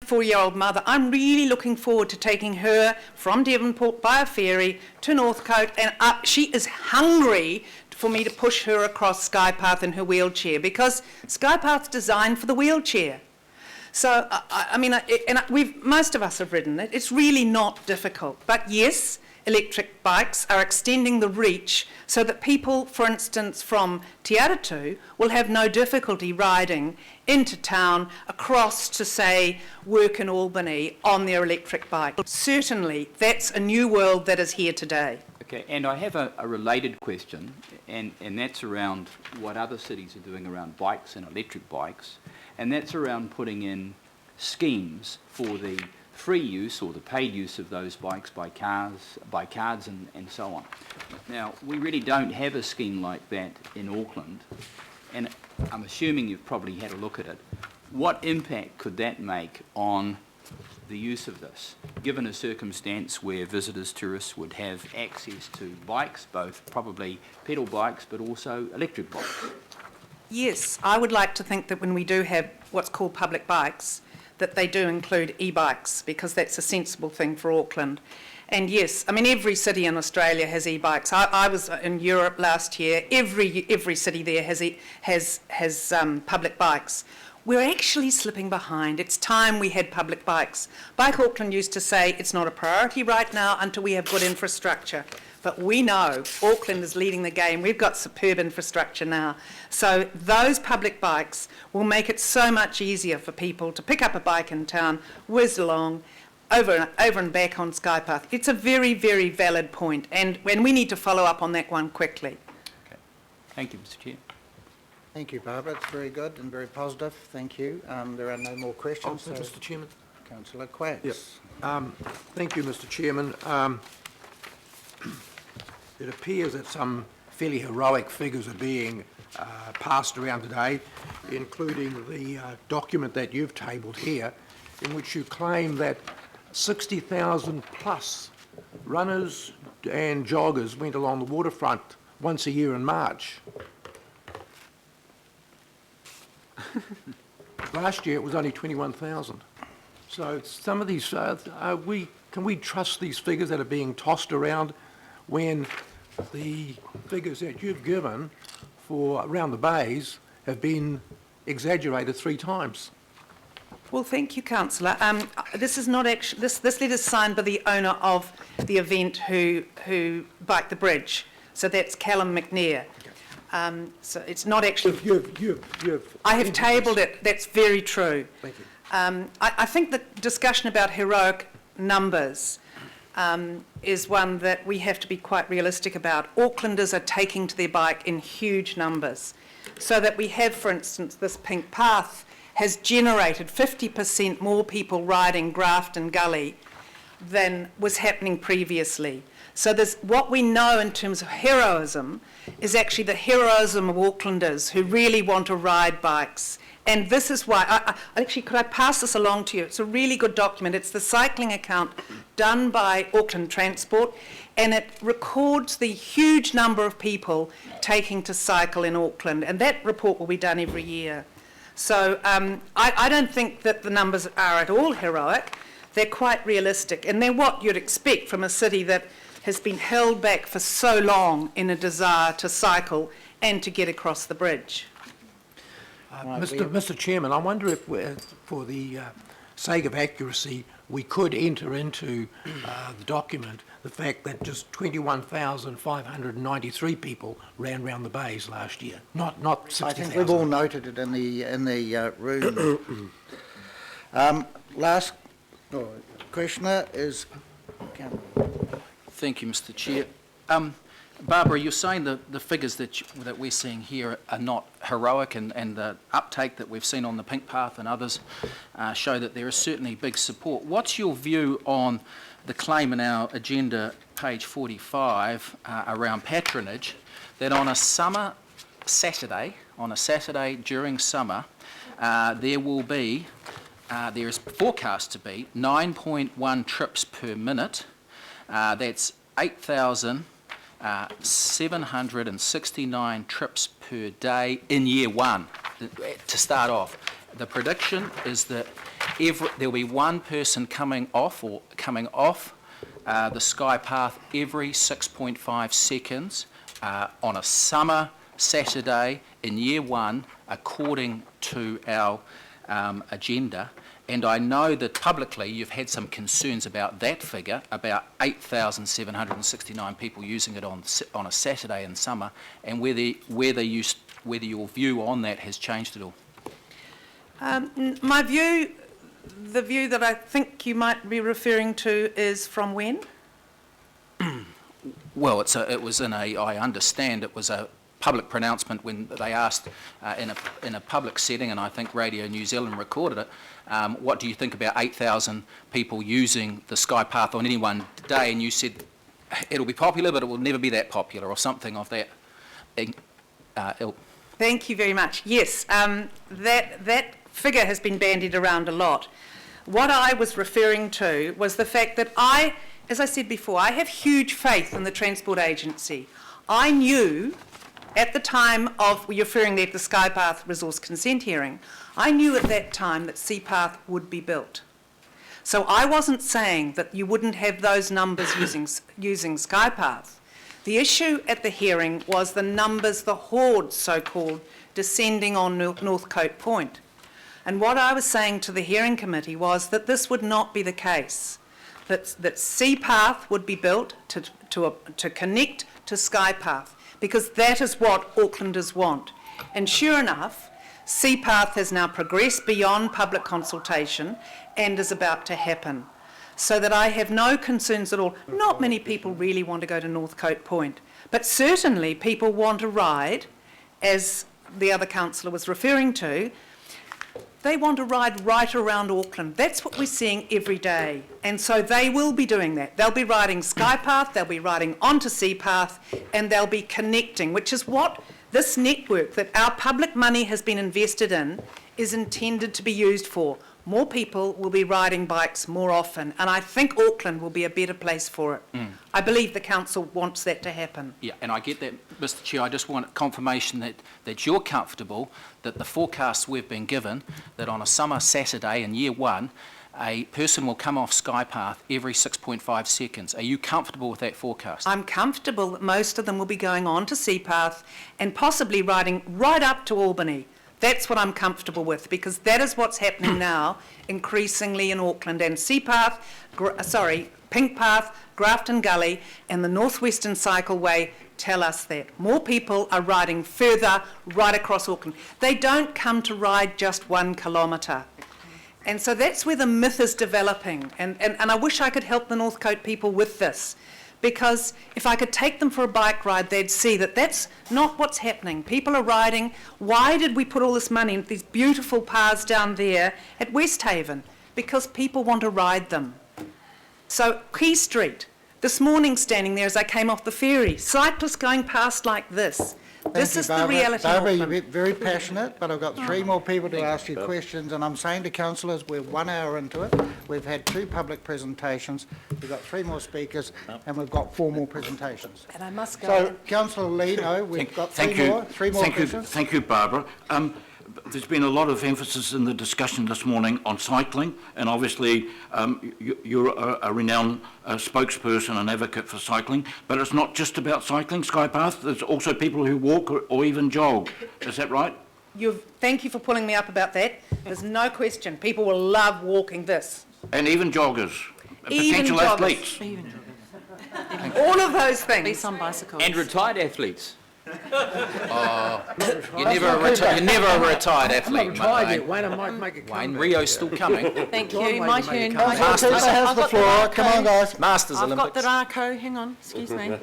4-year-old mother. I'm really looking forward to taking her from Devonport by a ferry to Northcote and up. She is hungry for me to push her across Skypath in her wheelchair, because Skypath's designed for the wheelchair. So, most of us have ridden it. It's really not difficult. But yes, electric bikes are extending the reach so that people, for instance, from Te Aratu will have no difficulty riding into town across to, say, work in Albany on their electric bike. Certainly, that's a new world that is here today. Okay, and I have a related question, and that's around what other cities are doing around bikes and electric bikes, and that's around putting in schemes for the free use or the paid use of those bikes by cards and so on. Now, we really don't have a scheme like that in Auckland, and I'm assuming you've probably had a look at it. What impact could that make on the use of this, given a circumstance where visitors, tourists would have access to bikes, both probably pedal bikes but also electric bikes? Yes, I would like to think that when we do have what's called public bikes, that they do include e-bikes, because that's a sensible thing for Auckland. And yes, I mean, every city in Australia has e-bikes. I was in Europe last year. Every city there has public bikes. We're actually slipping behind. It's time we had public bikes. Bike Auckland used to say it's not a priority right now until we have good infrastructure. But we know Auckland is leading the game. We've got superb infrastructure now. So those public bikes will make it so much easier for people to pick up a bike in town, whiz along, over and back on Skypath. It's a very, very valid point, and we need to follow up on that one quickly. Okay. Thank you, Mr. Chair. Thank you, Barbara. It's very good and very positive. Thank you. There are no more questions. So, Mr. Chairman. Councillor Quacks. Yes. Thank you, Mr. Chairman. It appears that some fairly heroic figures are being passed around today, including the document that you've tabled here, in which you claim that 60,000 plus runners and joggers went along the waterfront once a year in March. Last year it was only 21,000. So some of these, can we trust these figures that are being tossed around when the figures that you've given for around the bays have been exaggerated 3 times? Well, thank you, Councillor. This is not actually, this letter is signed by the owner of the event who biked the bridge. So that's Callum McNair. So it's not actually... I have tabled it. That's very true. Thank you. I think the discussion about heroic numbers is one that we have to be quite realistic about. Aucklanders are taking to their bike in huge numbers. So that we have, for instance, this pink path has generated 50% more people riding Grafton Gully than was happening previously. So there's, what we know in terms of heroism is actually the heroism of Aucklanders who really want to ride bikes. And this is why, actually, could I pass this along to you? It's a really good document. It's the cycling account done by Auckland Transport, and it records the huge number of people taking to cycle in Auckland. And that report will be done every year. So I don't think that the numbers are at all heroic. They're quite realistic, and they're what you'd expect from a city that has been held back for so long in a desire to cycle and to get across the bridge. Mr. Chairman, I wonder if, for the sake of accuracy, we could enter into the document the fact that just 21,593 people ran round the bays last year, not 60,000. I think we've all noted it in the room. Last questioner is... Thank you, Mr. Chair. Barbara, you're saying the figures that we're seeing here are not heroic, and the uptake that we've seen on the Pink Path and others show that there is certainly big support. What's your view on the claim in our agenda, page 45, around patronage, that on a Saturday during summer, there is forecast to be 9.1 trips per minute. That's 8,769 trips per day in year one to start off. The prediction is that there'll be one person coming off the Sky Path every 6.5 seconds on a summer Saturday in year one, according to our agenda. And I know that publicly you've had some concerns about that figure, about 8,769 people using it on a Saturday in summer, and whether your view on that has changed at all. My view, the view that I think you might be referring to is from when? Well, I understand it was a public pronouncement when they asked in a public setting, and I think Radio New Zealand recorded it, what do you think about 8,000 people using the Sky Path on any one day? And you said it'll be popular, but it will never be that popular, or something of that ilk. Thank you very much. Yes, that figure has been bandied around a lot. What I was referring to was the fact that as I said before, I have huge faith in the Transport Agency. I knew at the time of, you're referring there to the Sky Path resource consent hearing, I knew at that time that Seapath would be built. So I wasn't saying that you wouldn't have those numbers using Sky Path. The issue at the hearing was the numbers, the hordes so-called, descending on Northcote Point. And what I was saying to the hearing committee was that this would not be the case, that Seapath would be built to connect to Sky Path, because that is what Aucklanders want. And sure enough, Seapath has now progressed beyond public consultation and is about to happen. So that I have no concerns at all. Not many people really want to go to Northcote Point, but certainly people want a ride, as the other councillor was referring to. They want to ride right around Auckland. That's what we're seeing every day. And so they will be doing that. They'll be riding Sky Path, they'll be riding onto Seapath, and they'll be connecting, which is what this network that our public money has been invested in is intended to be used for. More people will be riding bikes more often, and I think Auckland will be a better place for it. I believe the council wants that to happen. Yeah, and I get that, Mr Chair. I just want confirmation that you're comfortable that the forecasts we've been given, that on a summer Saturday in year one, a person will come off Sky Path every 6.5 seconds. Are you comfortable with that forecast? I'm comfortable that most of them will be going on to Seapath and possibly riding right up to Albany. That's what I'm comfortable with, because that is what's happening now increasingly in Auckland. And Seapath, Pink Path, Grafton Gully and the Northwestern Cycleway tell us that. More people are riding further right across Auckland. They don't come to ride just 1 kilometre. And so that's where the myth is developing. And I wish I could help the Northcote people with this, because if I could take them for a bike ride, they'd see that that's not what's happening. People are riding. Why did we put all this money into these beautiful paths down there at Westhaven? Because people want to ride them. So Quay Street, this morning standing there as I came off the ferry, cyclists going past like this. This is the reality. Barbara, you're very passionate, but I've got 3 more people to ask you questions, and I'm saying to councillors, we're 1 hour into it. We've had 2 public presentations, we've got 3 more speakers, and we've got 4 more presentations. And I must go. So, Councillor Lee, no, we've got 3 more questions. Thank you, Barbara. There's been a lot of emphasis in the discussion this morning on cycling, and obviously you're a renowned spokesperson and advocate for cycling, but it's not just about cycling, Skypath. There's also people who walk or even jog. Is that right? Thank you for pulling me up about that. There's no question. People will love walking this. And even joggers, Even potential joggers. athletes. All of those things. At least on bicycles. And retired athletes. You're never a retired athlete, Tried mate. it, Wayne, I might make a Wayne, comeback. Rio's still coming. Thank John you. Wayne My made a turn. comeback. My Councillor turn. has I've the got floor. Come on, guys. Masters I've got Olympics. the RACO. Hang on. Excuse me.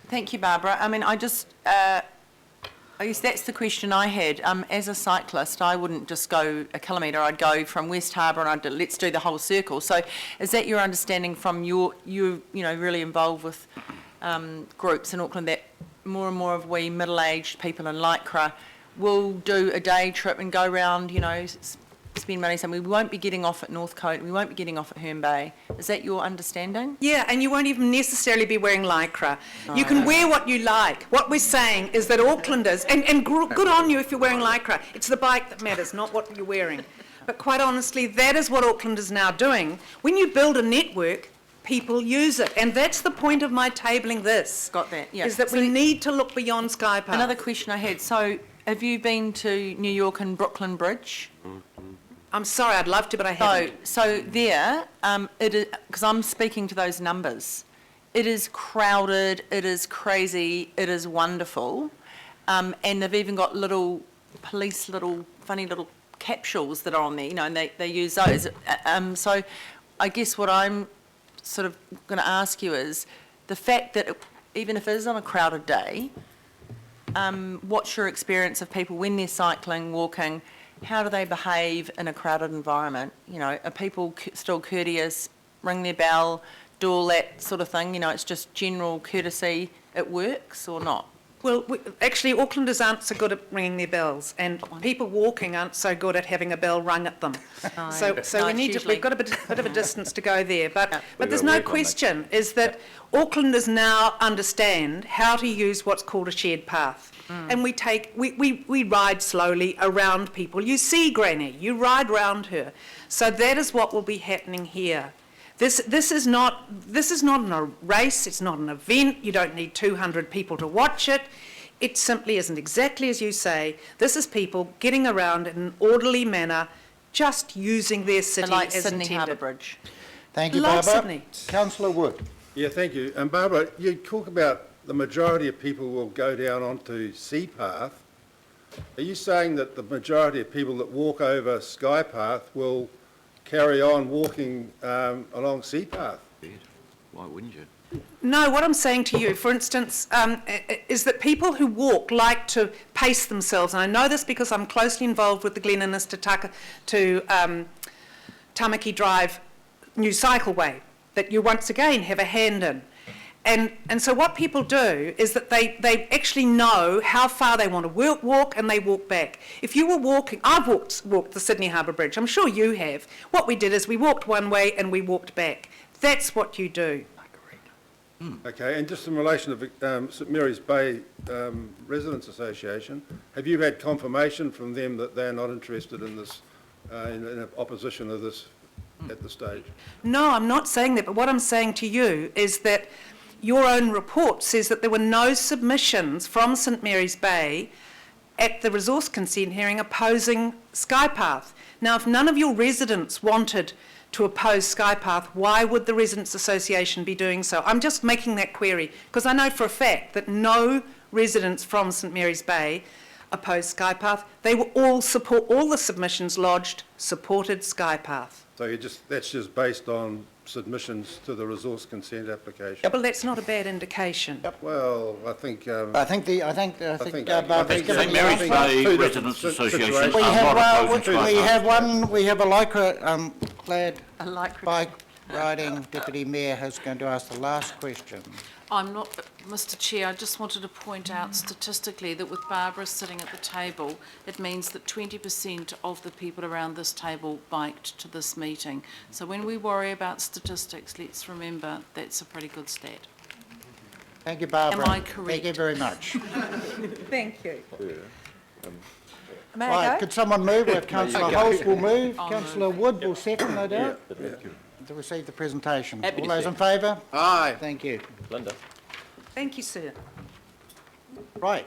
Thank you, Barbara. I mean, I guess that's the question I had. As a cyclist, I wouldn't just go a kilometre. I'd go from West Harbour and let's do the whole circle. So is that your understanding from you really involved with groups in Auckland, that more and more of we middle-aged people in Lycra will do a day trip and go around, spend money somewhere. We won't be getting off at Northcote, we won't be getting off at Herne Bay. Is that your understanding? Yeah, and you won't even necessarily be wearing lycra. You can wear what you like. What we're saying is that Aucklanders, and good on you if you're wearing lycra, it's the bike that matters, not what you're wearing. But quite honestly, that is what Auckland is now doing. When you build a network, people use it. And that's the point of my tabling this. Got that, yeah. Is that we need to look beyond Sky Park. Another question I had, so have you been to New York and Brooklyn Bridge? I'm sorry, I'd love to, but I haven't. So there, it is, because I'm speaking to those numbers, it is crowded, it is crazy, it is wonderful, and they've even got little funny little capsules that are on there, you know, and they use those. So I guess what I'm sort of going to ask you is, the fact that even if it is on a crowded day, what's your experience of people when they're cycling, walking? How do they behave in a crowded environment? You know, are people still courteous, ring their bell, do all that sort of thing? You know, it's just general courtesy. It works or not? Well, actually, Aucklanders aren't so good at ringing their bells, and people walking aren't so good at having a bell rung at them. So we need to, we've got a bit of a distance to go there. But there's no question is that Aucklanders now understand how to use what's called a shared path. And we ride slowly around people. You see Granny, you ride round her. So that is what will be happening here. This is not a race, it's not an event, you don't need 200 people to watch it. It simply isn't exactly as you say. This is people getting around in an orderly manner, just using their city Like as Sydney intended. Harbour Bridge. Thank you, Like Barbara. Sydney. Councillor Wood. Yeah, thank you. And Barbara, you talk about the majority of people will go down onto Sea Path. Are you saying that the majority of people that walk over Sky Path will carry on walking along Sea Path? Why wouldn't you? No, what I'm saying to you, for instance, is that people who walk like to pace themselves, and I know this because I'm closely involved with the Glen Innes to Tamaki Drive new cycleway that you once again have a hand in. And so what people do is that they actually know how far they want to walk and they walk back. If you were walking, I've walked the Sydney Harbour Bridge, I'm sure you have. What we did is we walked one way and we walked back. That's what you do. Okay, and just in relation to St Mary's Bay Residents Association, have you had confirmation from them that they're not interested in this, in opposition of this at this stage? No, I'm not saying that, but what I'm saying to you is that your own report says that there were no submissions from St Mary's Bay at the resource consent hearing opposing Skypath. Now, if none of your residents wanted to oppose Skypath, why would the Residents Association be doing so? I'm just making that query because I know for a fact that no residents from St Mary's Bay opposed Skypath. They were all the submissions lodged supported Skypath. So that's just based on submissions to the resource consent application? Yeah, but that's not a bad indication. Well, I think... I think Barbara's given St the Mary's answer. Bay Residents Association We are not opposing Skypath. we have a lycra clad I like bike riding deputy mayor who's going to ask the last question. I'm not, Mr Chair, I just wanted to point out statistically that with Barbara sitting at the table, it means that 20% of the people around this table biked to this meeting. So when we worry about statistics, let's remember that's a pretty good stat. Thank you, Barbara. Am I correct? Thank you very much. Thank you. May I Right, go? could someone move? Councillor Holt will move. Councillor Wood will second, no doubt, to receive the presentation. Happy All to those in favour? Aye. Thank you. Thank you, sir. Right.